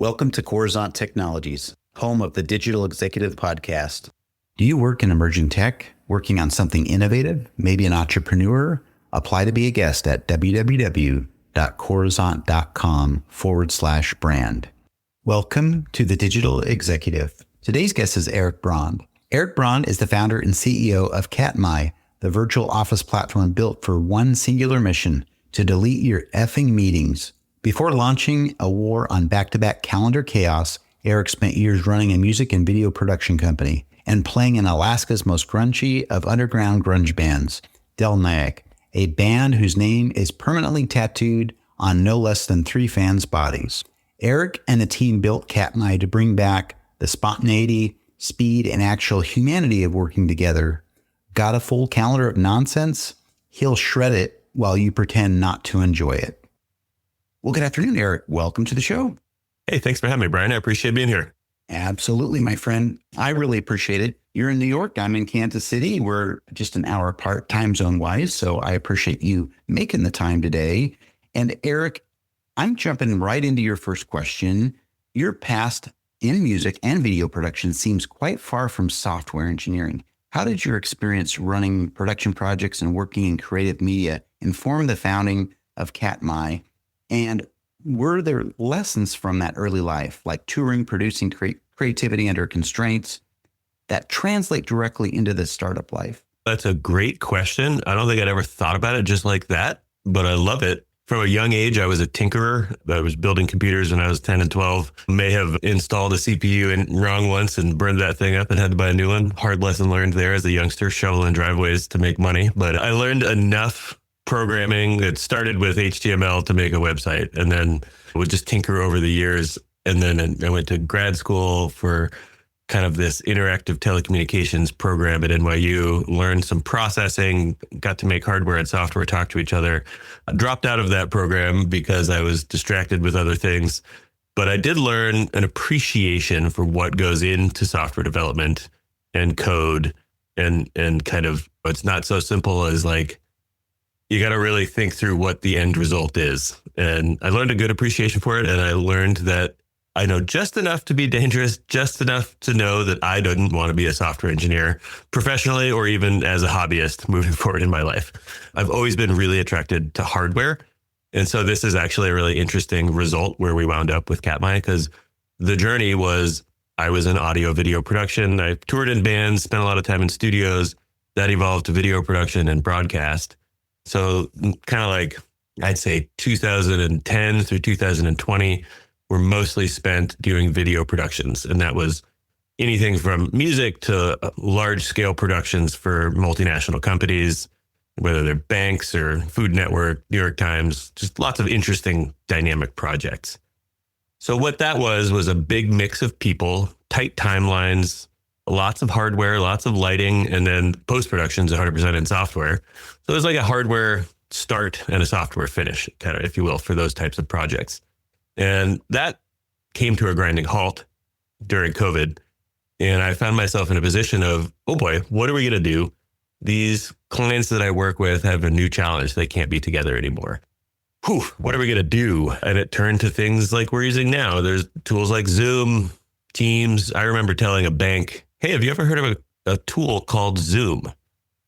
Welcome to Coruzant Technologies, home of the Digital Executive Podcast. Do you work in emerging tech, working on something innovative, maybe an entrepreneur? Apply to be a guest at www.coruzant.com/brand. Welcome to the Digital Executive. Today's guest is Erik Braund. Erik Braund is the founder and CEO of Catmy, the virtual office platform built for one singular mission: to delete your effing meetings. Before launching a war on back-to-back calendar chaos, Erik spent years running a music and video production company and playing in Alaska's most grungy of underground grunge bands, Del Nag, a band whose name is permanently tattooed on no less than 3 fans' bodies. Erik and the team built Catmy to bring back the spontaneity, speed, and actual humanity of working together. Got a full calendar of nonsense? He'll shred it while you pretend not to enjoy it. Well, good afternoon, Erik. Welcome to the show. Hey, thanks for having me, Brian. I appreciate being here. Absolutely, my friend. I really appreciate it. You're in New York. I'm in Kansas City. We're just an hour apart time zone wise. So I appreciate you making the time today. And Erik, I'm jumping right into your first question. Your past in music and video production seems quite far from software engineering. How did your experience running production projects and working in creative media inform the founding of Catmy? And were there lessons from that early life, like touring, producing, creativity under constraints, that translate directly into the startup life? That's a great question. I don't think I'd ever thought about it just like that, but I love it. From a young age, I was a tinkerer. I was building computers when I was 10 and 12. May have installed a CPU wrong once and burned that thing up and had to buy a new one. Hard lesson learned there as a youngster, shoveling driveways to make money. But I learned enough programming that started with HTML to make a website, and then would just tinker over the years. And then I went to grad school for kind of this interactive telecommunications program at NYU, learned some processing, got to make hardware and software talk to each other. I dropped out of that program because I was distracted with other things. But I did learn an appreciation for what goes into software development and code, and kind of, it's not so simple as like, you got to really think through what the end result is. And I learned a good appreciation for it. And I learned that I know just enough to be dangerous, just enough to know that I didn't want to be a software engineer professionally or even as a hobbyist moving forward in my life. I've always been really attracted to hardware. And so this is actually a really interesting result where we wound up with Catmy, because the journey was, I was in audio video production. I toured in bands, spent a lot of time in studios. That evolved to video production and broadcast. So kind of like, I'd say 2010 through 2020 were mostly spent doing video productions. And that was anything from music to large scale productions for multinational companies, whether they're banks or Food Network, New York Times, just lots of interesting dynamic projects. So what that was a big mix of people, tight timelines, lots of hardware, lots of lighting, and then post-production is 100% in software. So it was like a hardware start and a software finish, kind of, if you will, for those types of projects. And that came to a grinding halt during COVID. And I found myself in a position of, oh boy, what are we going to do? These clients that I work with have a new challenge. They can't be together anymore. What are we going to do? And it turned to things like we're using now. There's tools like Zoom, Teams. I remember telling a bank, hey, have you ever heard of a tool called Zoom?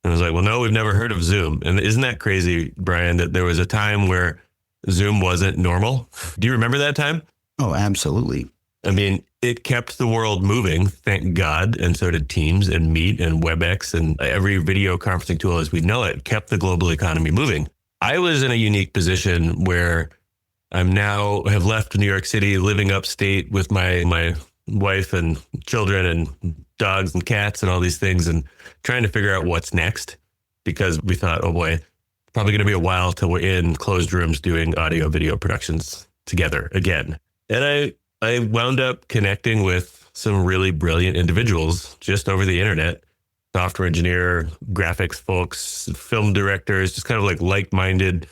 And I was like, well, no, we've never heard of Zoom. And isn't that crazy, Brian, that there was a time where Zoom wasn't normal? Do you remember that time? Oh, absolutely. I mean, it kept the world moving, thank God. And so did Teams and Meet and WebEx and every video conferencing tool as we know it kept the global economy moving. I was in a unique position where I'm now have left New York City, living upstate with my wife and children and dogs and cats and all these things, and trying to figure out what's next, because we thought, oh boy, probably going to be a while till we're in closed rooms doing audio video productions together again. And I wound up connecting with some really brilliant individuals just over the internet, software engineer, graphics folks, film directors, just kind of like like-minded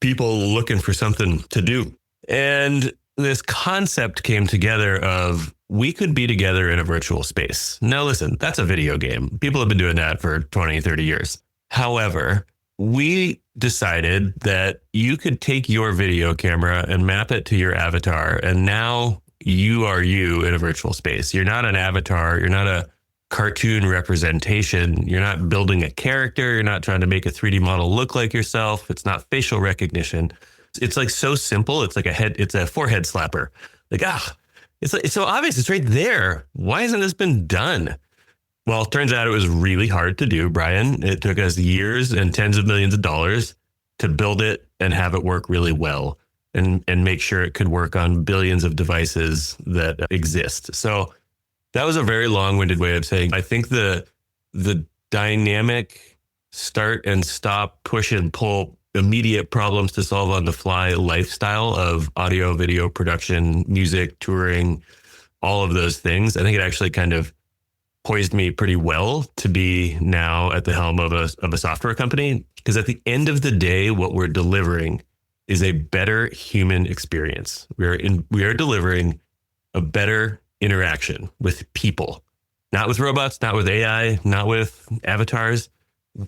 people looking for something to do. And this concept came together of, we could be together in a virtual space. Now, listen, that's a video game. People have been doing that for 20, 30 years. However, we decided that you could take your video camera and map it to your avatar. And now you are you in a virtual space. You're not an avatar. You're not a cartoon representation. You're not building a character. You're not trying to make a 3D model look like yourself. It's not facial recognition. It's like so simple. It's like it's a forehead slapper. Like, it's so obvious. It's right there. Why hasn't this been done? Well, it turns out it was really hard to do, Brian. It took us years and tens of millions of dollars to build it and have it work really well and make sure it could work on billions of devices that exist. So that was a very long-winded way of saying, I think the dynamic start and stop, push and pull, immediate problems to solve on the fly lifestyle of audio, video production, music, touring, all of those things. I think it actually kind of poised me pretty well to be now at the helm of a software company. Because at the end of the day, what we're delivering is a better human experience. We are delivering a better interaction with people, not with robots, not with AI, not with avatars.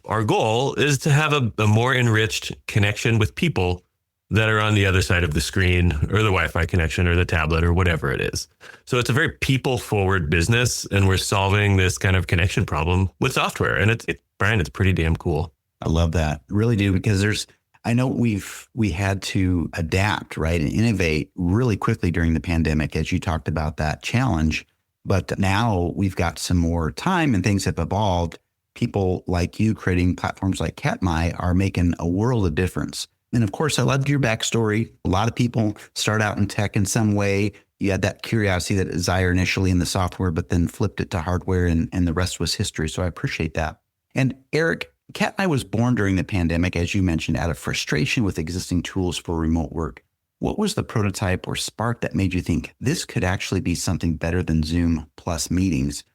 Our goal is to have a more enriched connection with people that are on the other side of the screen or the Wi-Fi connection or the tablet or whatever it is. So it's a very people forward business, and we're solving this kind of connection problem with software. And Brian, it's pretty damn cool. I love that. Really do, because I know we had to adapt, right, and innovate really quickly during the pandemic, as you talked about that challenge. But now we've got some more time and things have evolved. People like you creating platforms like Catmy are making a world of difference. And of course, I loved your backstory. A lot of people start out in tech in some way. You had that curiosity, that desire initially in the software, but then flipped it to hardware, and the rest was history. So I appreciate that. And Erik, Catmy was born during the pandemic, as you mentioned, out of frustration with existing tools for remote work. What was the prototype or spark that made you think this could actually be something better than Zoom plus meetings?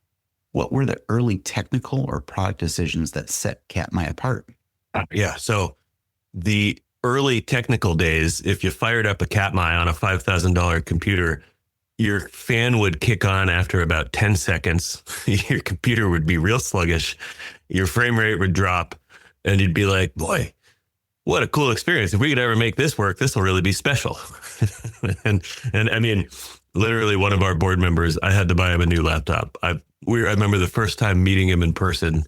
What were the early technical or product decisions that set Catmy apart? Yeah. So the early technical days, if you fired up a Catmy on a $5,000 computer, your fan would kick on after about 10 seconds. Your computer would be real sluggish. Your frame rate would drop, and you'd be like, boy, what a cool experience. If we could ever make this work, this will really be special. and I mean, literally one of our board members, I had to buy him a new laptop. I remember the first time meeting him in person.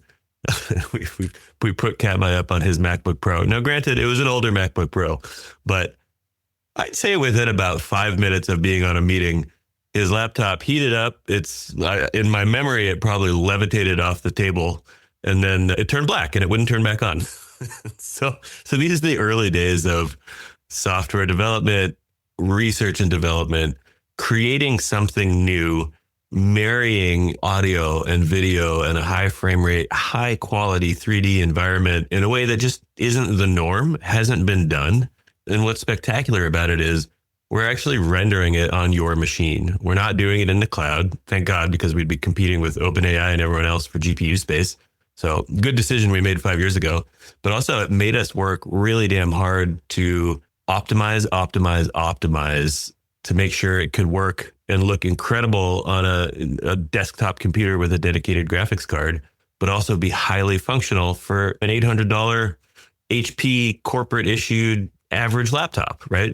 we put Catmy up on his MacBook Pro. Now, granted, it was an older MacBook Pro, but I'd say within about 5 minutes of being on a meeting, his laptop heated up. In my memory, it probably levitated off the table, and then it turned black and it wouldn't turn back on. So these are the early days of software development, research and development, creating something new, marrying audio and video and a high frame rate, high quality 3D environment in a way that just isn't the norm, hasn't been done. And what's spectacular about it is we're actually rendering it on your machine. We're not doing it in the cloud, thank God, because we'd be competing with OpenAI and everyone else for GPU space. So good decision we made 5 years ago, but also it made us work really damn hard to optimize to make sure it could work and look incredible on a desktop computer with a dedicated graphics card, but also be highly functional for an $800 HP corporate issued average laptop, right?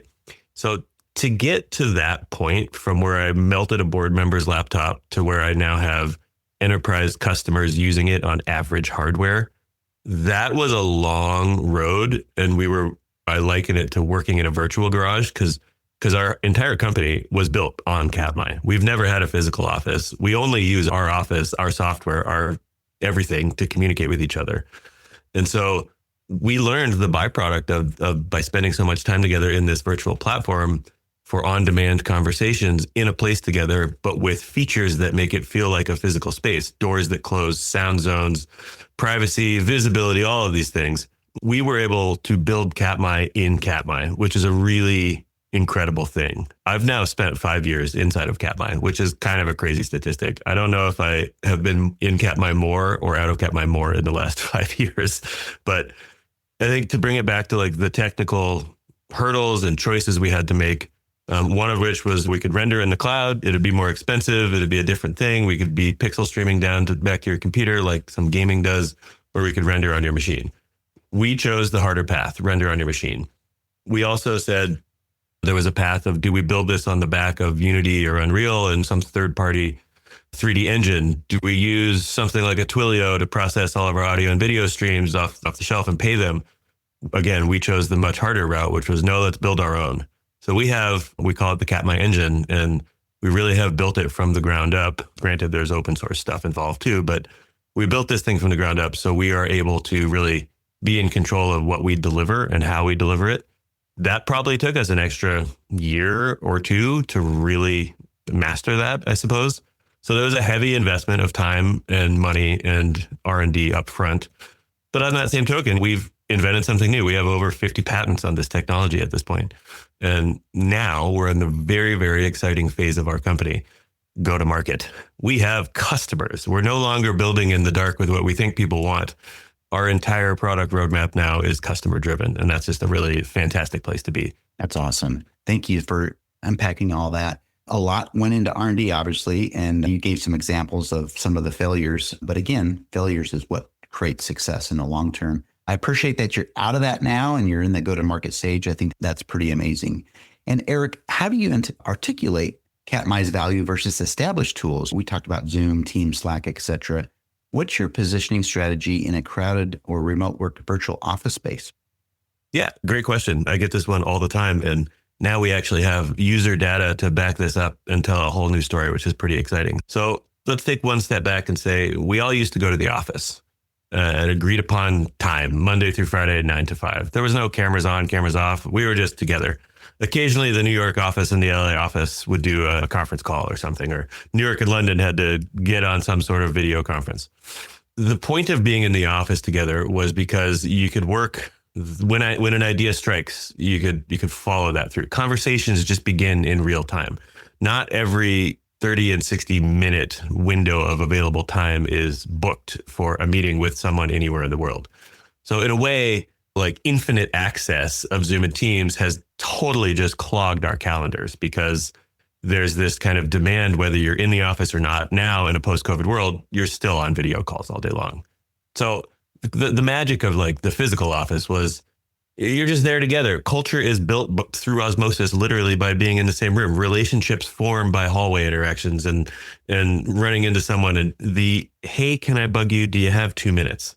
So to get to that point from where I melted a board member's laptop to where I now have enterprise customers using it on average hardware, that was a long road. And I liken it to working in a virtual garage because our entire company was built on Catmy. We've never had a physical office. We only use our office, our software, our everything to communicate with each other. And so we learned the byproduct of by spending so much time together in this virtual platform for on-demand conversations in a place together, but with features that make it feel like a physical space, doors that close, sound zones, privacy, visibility, all of these things. We were able to build Catmy in Catmy, which is a really incredible thing. I've now spent 5 years inside of Catmy, which is kind of a crazy statistic. I don't know if I have been in Catmy more or out of Catmy more in the last 5 years, but I think to bring it back to like the technical hurdles and choices we had to make, one of which was we could render in the cloud. It'd be more expensive. It'd be a different thing. We could be pixel streaming down back to your computer like some gaming does, or we could render on your machine. We chose the harder path, render on your machine. We also said There was a path of, do we build this on the back of Unity or Unreal and some third-party 3D engine? Do we use something like a Twilio to process all of our audio and video streams off the shelf and pay them? Again, we chose the much harder route, which was, no, let's build our own. So we call it the Katmai engine, and we really have built it from the ground up. Granted, there's open source stuff involved too, but we built this thing from the ground up. So we are able to really be in control of what we deliver and how we deliver it. That probably took us an extra year or two to really master that, I suppose. So there was a heavy investment of time and money and R&D up front. But on that same token, we've invented something new. We have over 50 patents on this technology at this point. And now we're in the very, very exciting phase of our company, go to market. We have customers. We're no longer building in the dark with what we think people want. Our entire product roadmap now is customer driven. And that's just a really fantastic place to be. That's awesome. Thank you for unpacking all that. A lot went into R&D, obviously, and you gave some examples of some of the failures. But again, failures is what creates success in the long term. I appreciate that you're out of that now and you're in the go-to-market stage. I think that's pretty amazing. And Erik, how do you articulate Katmai's value versus established tools? We talked about Zoom, Teams, Slack, et cetera. What's your positioning strategy in a crowded or remote work virtual office space? Yeah, great question. I get this one all the time. And now we actually have user data to back this up and tell a whole new story, which is pretty exciting. So let's take one step back and say, we all used to go to the office at agreed upon time, Monday through Friday, 9 to 5. There was no cameras on, cameras off. We were just together. Occasionally, the New York office and the LA office would do a conference call or something, or New York and London had to get on some sort of video conference. The point of being in the office together was because you could work when an idea strikes, you could follow that through. Conversations just begin in real time. Not every 30 and 60 minute window of available time is booked for a meeting with someone anywhere in the world. So in a way, like infinite access of Zoom and Teams has totally just clogged our calendars because there's this kind of demand, whether you're in the office or not. Now in a post-COVID world, you're still on video calls all day long. So the magic of like the physical office was you're just there together. Culture is built through osmosis, literally by being in the same room. Relationships form by hallway interactions and running into someone and hey, can I bug you? Do you have 2 minutes?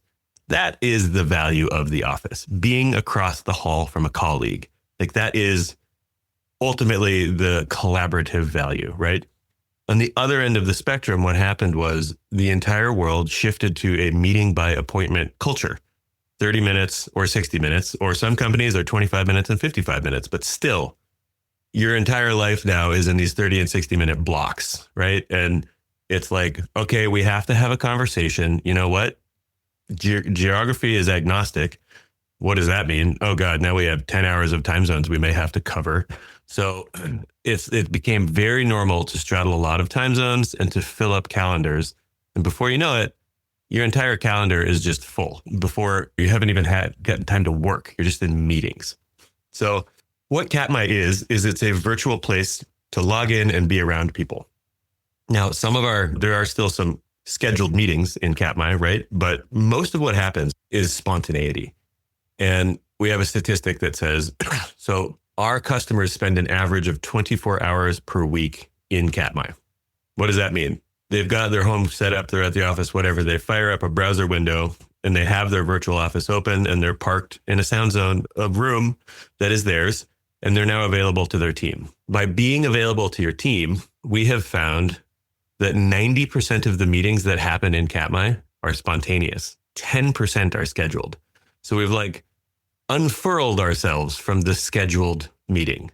That is the value of the office. Being across the hall from a colleague. Like that is ultimately the collaborative value, right? On the other end of the spectrum, what happened was the entire world shifted to a meeting by appointment culture. 30 minutes or 60 minutes, or some companies are 25 minutes and 55 minutes, but still your entire life now is in these 30 and 60 minute blocks, right? And it's like, okay, we have to have a conversation. You know what? Geography is agnostic. What does that mean? Oh God, now we have 10 hours of time zones we may have to cover. So it became very normal to straddle a lot of time zones and to fill up calendars. And before you know it, your entire calendar is just full before you haven't even gotten time to work. You're just in meetings. So what Catmy is it's a virtual place to log in and be around people. Now, there are still some scheduled meetings in Catmy, right? But most of what happens is spontaneity. And we have a statistic that says, so our customers spend an average of 24 hours per week in Catmy. What does that mean? They've got their home set up, they're at the office, whatever. They fire up a browser window and they have their virtual office open and they're parked in a sound zone, a room that is theirs, and they're now available to their team. By being available to your team, we have found that 90% of the meetings that happen in Catmy are spontaneous. 10% are scheduled. So we've like unfurled ourselves from the scheduled meeting.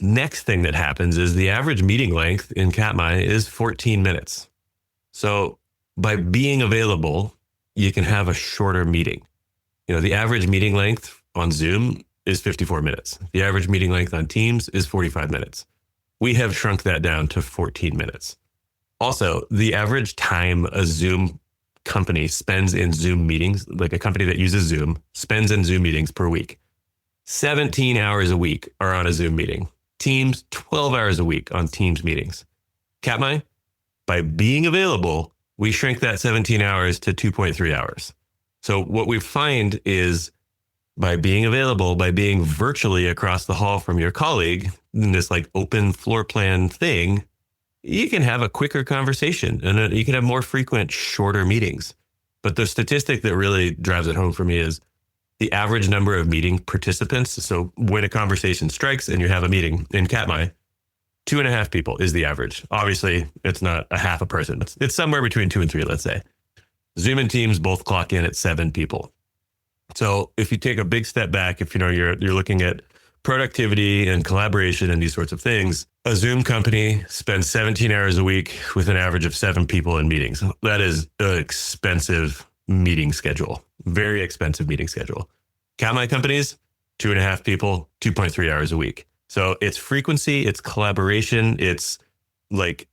Next thing that happens is the average meeting length in Catmy is 14 minutes. So by being available, you can have a shorter meeting. You know, the average meeting length on Zoom is 54 minutes. The average meeting length on Teams is 45 minutes. We have shrunk that down to 14 minutes. Also, the average time a Zoom company spends in Zoom meetings, like a company that uses Zoom, spends in Zoom meetings per week, 17 hours a week are on a Zoom meeting. Teams, 12 hours a week on Teams meetings. Catmy, by being available, we shrink that 17 hours to 2.3 hours. So what we find is by being available, by being virtually across the hall from your colleague in this like open floor plan thing, you can have a quicker conversation and you can have more frequent, shorter meetings. But the statistic that really drives it home for me is the average number of meeting participants. So when a conversation strikes and you have a meeting in Katmai, 2.5 people is the average. Obviously, it's not a half a person. It's somewhere between 2 and 3, let's say. Zoom and Teams both clock in at 7 people. So if you take a big step back, if you're looking at productivity and collaboration and these sorts of things, a Zoom company spends 17 hours a week with an average of 7 people in meetings. That is an expensive meeting schedule, very expensive meeting schedule. Catmai companies, 2.5 people, 2.3 hours a week. So it's frequency, it's collaboration, it's like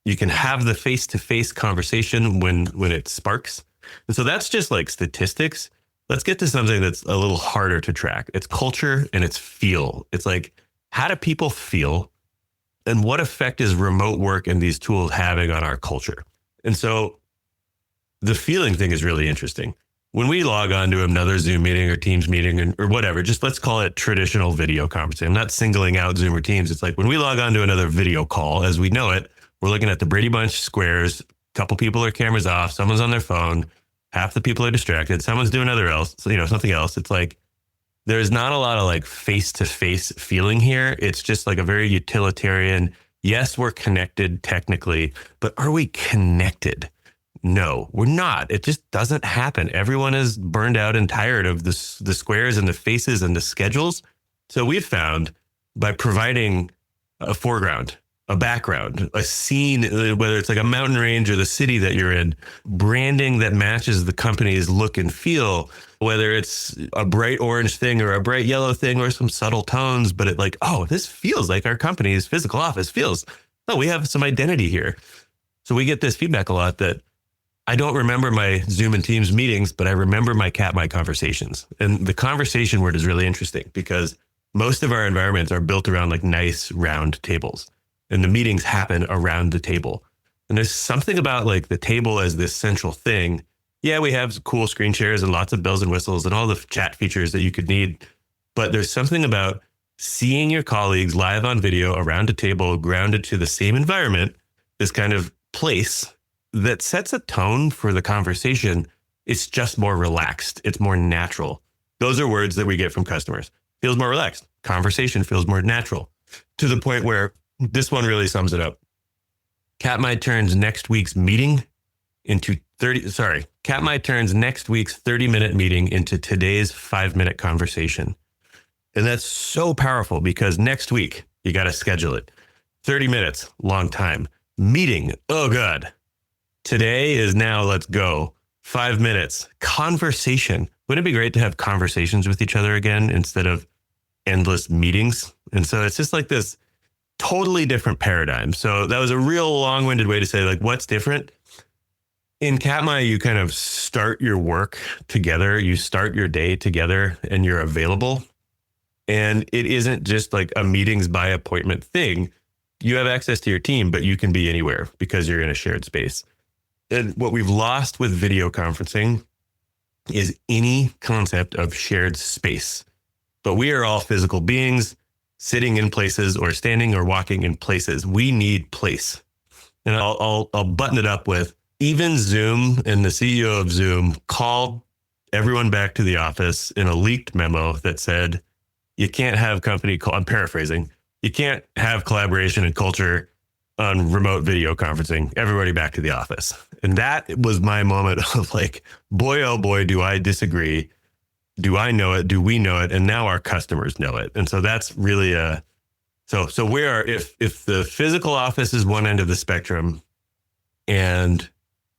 you can have the face-to-face conversation when it sparks. And so that's just like statistics. Let's get to something that's a little harder to track. It's culture and it's feel. It's like, how do people feel? And what effect is remote work and these tools having on our culture? And so the feeling thing is really interesting. When we log on to another Zoom meeting or Teams meeting or whatever, just let's call it traditional video conferencing. I'm not singling out Zoom or Teams. It's like when we log on to another video call as we know it, we're looking at the Brady Bunch squares. A couple people are cameras off. Someone's on their phone. Half the people are distracted. Someone's doing something else. It's like there's not a lot of like face-to-face feeling here. It's just like a very utilitarian. Yes, we're connected technically, but are we connected? No, we're not. It just doesn't happen. Everyone is burned out and tired of the squares and the faces and the schedules. So we've found by providing a foreground, a background, a scene, whether it's like a mountain range or the city that you're in, branding that matches the company's look and feel, whether it's a bright orange thing or a bright yellow thing or some subtle tones, but it like, oh, this feels like our company's physical office feels. Oh, we have some identity here. So we get this feedback a lot that I don't remember my Zoom and Teams meetings, but I remember my Catmai conversations. And the conversation word is really interesting because most of our environments are built around like nice round tables. And the meetings happen around the table. And there's something about like the table as this central thing. Yeah, we have cool screen shares and lots of bells and whistles and all the chat features that you could need. But there's something about seeing your colleagues live on video around a table, grounded to the same environment, this kind of place that sets a tone for the conversation. It's just more relaxed. It's more natural. Those are words that we get from customers. Feels more relaxed. Conversation feels more natural to the point where this one really sums it up. Catmai turns next week's 30-minute meeting into today's 5-minute conversation. And that's so powerful because next week, you got to schedule it. 30 minutes, long time. Meeting, oh God. Today is now, let's go. 5 minutes, conversation. Wouldn't it be great to have conversations with each other again instead of endless meetings? And so it's just like this totally different paradigm. So that was a real long-winded way to say like, what's different? In Catmai, you kind of start your work together. You start your day together and you're available. And it isn't just like a meetings by appointment thing. You have access to your team, but you can be anywhere because you're in a shared space. And what we've lost with video conferencing is any concept of shared space. But we are all physical beings sitting in places or standing or walking in places. We need place. And I'll button it up with even Zoom and the CEO of Zoom called everyone back to the office in a leaked memo that said, you can't have I'm paraphrasing, you can't have collaboration and culture on remote video conferencing. Everybody back to the office. And that was my moment of like, boy, oh boy, do I disagree. Do I know it? Do we know it? And now our customers know it. And so that's really so where if the physical office is one end of the spectrum and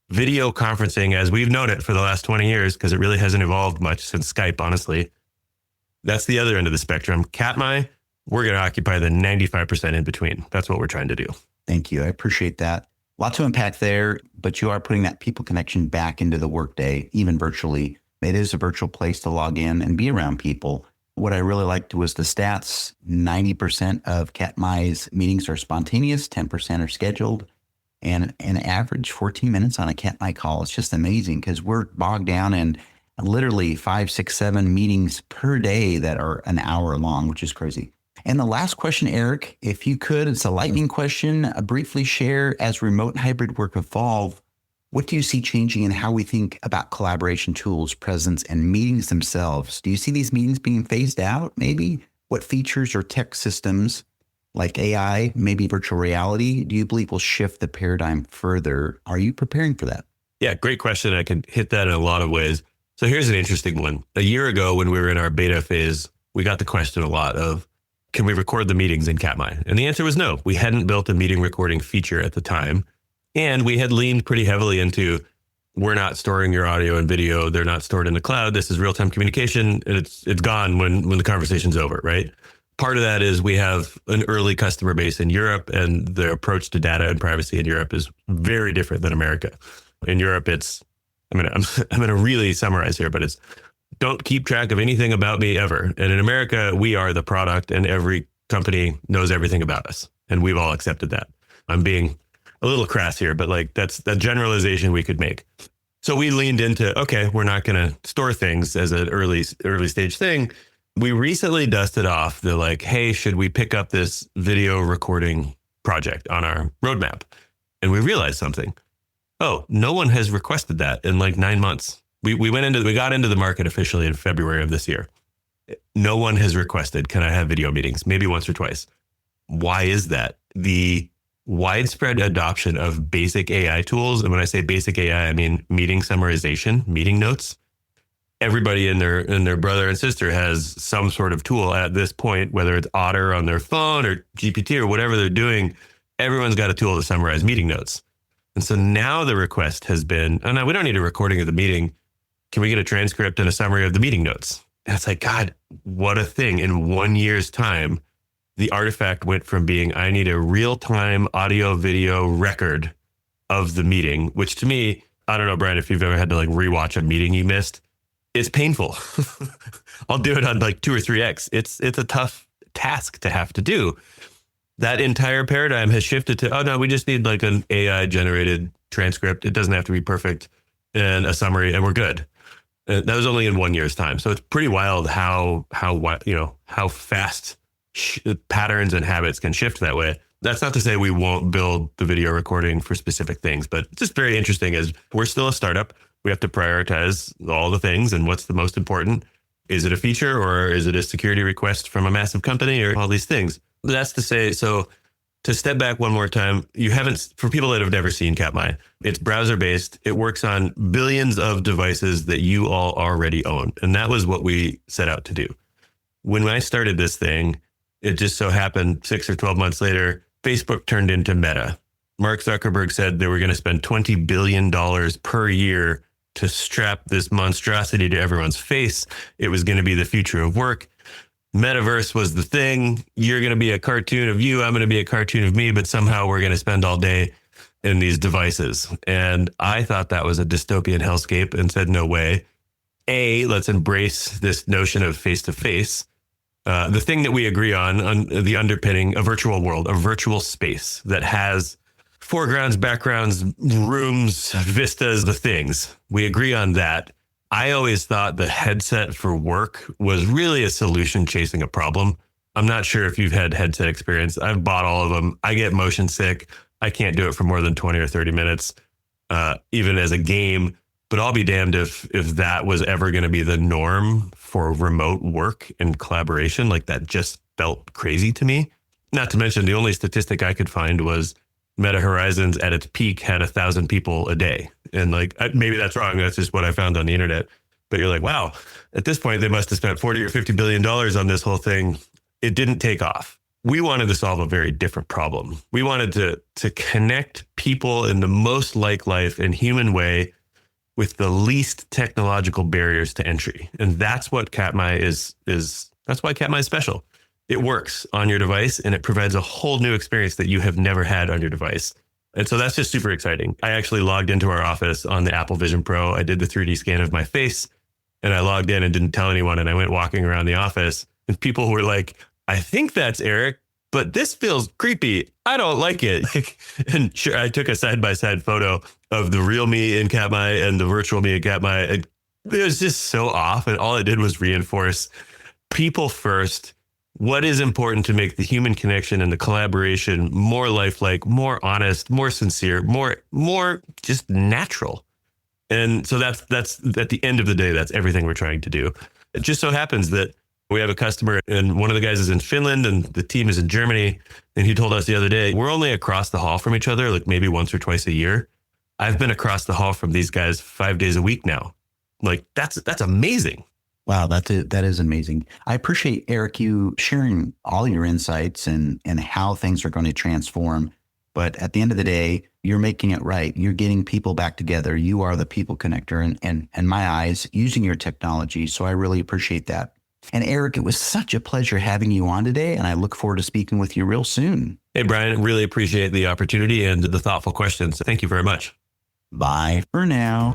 video conferencing, as we've known it for the last 20 years, because it really hasn't evolved much since Skype, honestly, that's the other end of the spectrum. Catmai, we're going to occupy the 95% in between. That's what we're trying to do. Thank you. I appreciate that. A lot to unpack there, but you are putting that people connection back into the workday, even virtually. It is a virtual place to log in and be around people. What I really liked was the stats. 90% of Catmai's meetings are spontaneous, 10% are scheduled, and an average 14 minutes on a Catmai call. It's just amazing because we're bogged down in literally 5, 6, 7 meetings per day that are an hour long, which is crazy. And the last question, Erik, if you could, it's a lightning question, briefly share as remote and hybrid work evolve, what do you see changing in how we think about collaboration tools, presence, and meetings themselves? Do you see these meetings being phased out, maybe? What features or tech systems like AI, maybe virtual reality, do you believe will shift the paradigm further? Are you preparing for that? Yeah, great question. I can hit that in a lot of ways. So here's an interesting one. A year ago, when we were in our beta phase, we got the question a lot of, can we record the meetings in Katmai? And the answer was no. We hadn't built a meeting recording feature at the time. And we had leaned pretty heavily into, we're not storing your audio and video. They're not stored in the cloud. This is real-time communication. And it's gone when the conversation's over, right? Part of that is we have an early customer base in Europe, and the approach to data and privacy in Europe is very different than America. In Europe, I'm going to really summarize here, but it's don't keep track of anything about me ever. And in America, we are the product, and every company knows everything about us. And we've all accepted that. I'm being a little crass here, but like that's the generalization we could make. So we leaned into, okay, we're not going to store things as an early stage thing. We recently dusted off the like, hey, should we pick up this video recording project on our roadmap? And we realized something. Oh, no one has requested that in like 9 months. We got into the market officially in February of this year. No one has requested, can I have video meetings? Maybe once or twice. Why is that? The widespread adoption of basic AI tools. And when I say basic AI, I mean meeting summarization, meeting notes. Everybody and their brother and sister has some sort of tool at this point, whether it's Otter on their phone or GPT or whatever they're doing. Everyone's got a tool to summarize meeting notes. And so now the request has been, oh no, we don't need a recording of the meeting. Can we get a transcript and a summary of the meeting notes? And it's like, God, what a thing. In 1 year's time, the artifact went from being, I need a real-time audio video record of the meeting, which to me, I don't know, Brian, if you've ever had to like rewatch a meeting you missed, it's painful. I'll do it on like 2 or 3x. It's a tough task to have to do. That entire paradigm has shifted to, oh no, we just need like an AI generated transcript. It doesn't have to be perfect, and a summary, and we're good. That was only in 1 year's time. So it's pretty wild how fast patterns and habits can shift that way. That's not to say we won't build the video recording for specific things, but it's just very interesting as we're still a startup. We have to prioritize all the things and what's the most important. Is it a feature, or is it a security request from a massive company, or all these things? That's to say, so to step back one more time, for people that have never seen Katmai, it's browser-based. It works on billions of devices that you all already own. And that was what we set out to do. When I started this thing, it just so happened 6 or 12 months later, Facebook turned into Meta. Mark Zuckerberg said they were going to spend $20 billion per year to strap this monstrosity to everyone's face. It was going to be the future of work. Metaverse was the thing. You're going to be a cartoon of you. I'm going to be a cartoon of me, but somehow we're going to spend all day in these devices. And I thought that was a dystopian hellscape and said, no way. Let's embrace this notion of face-to-face. The thing that we agree on the underpinning, a virtual world, a virtual space that has foregrounds, backgrounds, rooms, vistas, the things. We agree on that. I always thought the headset for work was really a solution chasing a problem. I'm not sure if you've had headset experience. I've bought all of them. I get motion sick. I can't do it for more than 20 or 30 minutes, even as a game. But I'll be damned if that was ever going to be the norm for remote work and collaboration. Like, that just felt crazy to me. Not to mention, the only statistic I could find was Meta Horizons at its peak had 1,000 people a day. And like, maybe that's wrong. That's just what I found on the internet. But you're like, wow, at this point, they must have spent 40 or $50 billion on this whole thing. It didn't take off. We wanted to solve a very different problem. We wanted to connect people in the most like life and human way with the least technological barriers to entry. And that's what Katmai is. That's why Katmai is special. It works on your device, and it provides a whole new experience that you have never had on your device. And so that's just super exciting. I actually logged into our office on the Apple Vision Pro. I did the 3D scan of my face, and I logged in and didn't tell anyone. And I went walking around the office, and people were like, I think that's Erik, but this feels creepy. I don't like it. And sure, I took a side-by-side photo of the real me in Katmai and the virtual me in Katmai. And It was just so off. And all it did was reinforce people first. What is important to make the human connection and the collaboration more lifelike, more honest, more sincere, more just natural. And so that's at the end of the day, that's everything we're trying to do. It just so happens that we have a customer and one of the guys is in Finland and the team is in Germany. And he told us the other day, we're only across the hall from each other, like maybe once or twice a year. I've been across the hall from these guys 5 days a week now. Like that's amazing. Wow, that is amazing. I appreciate, Erik, you sharing all your insights and how things are going to transform. But at the end of the day, you're making it right. You're getting people back together. You are the people connector and in my eyes, using your technology. So I really appreciate that. And Erik, it was such a pleasure having you on today. And I look forward to speaking with you real soon. Hey, Brian, really appreciate the opportunity and the thoughtful questions. Thank you very much. Bye for now.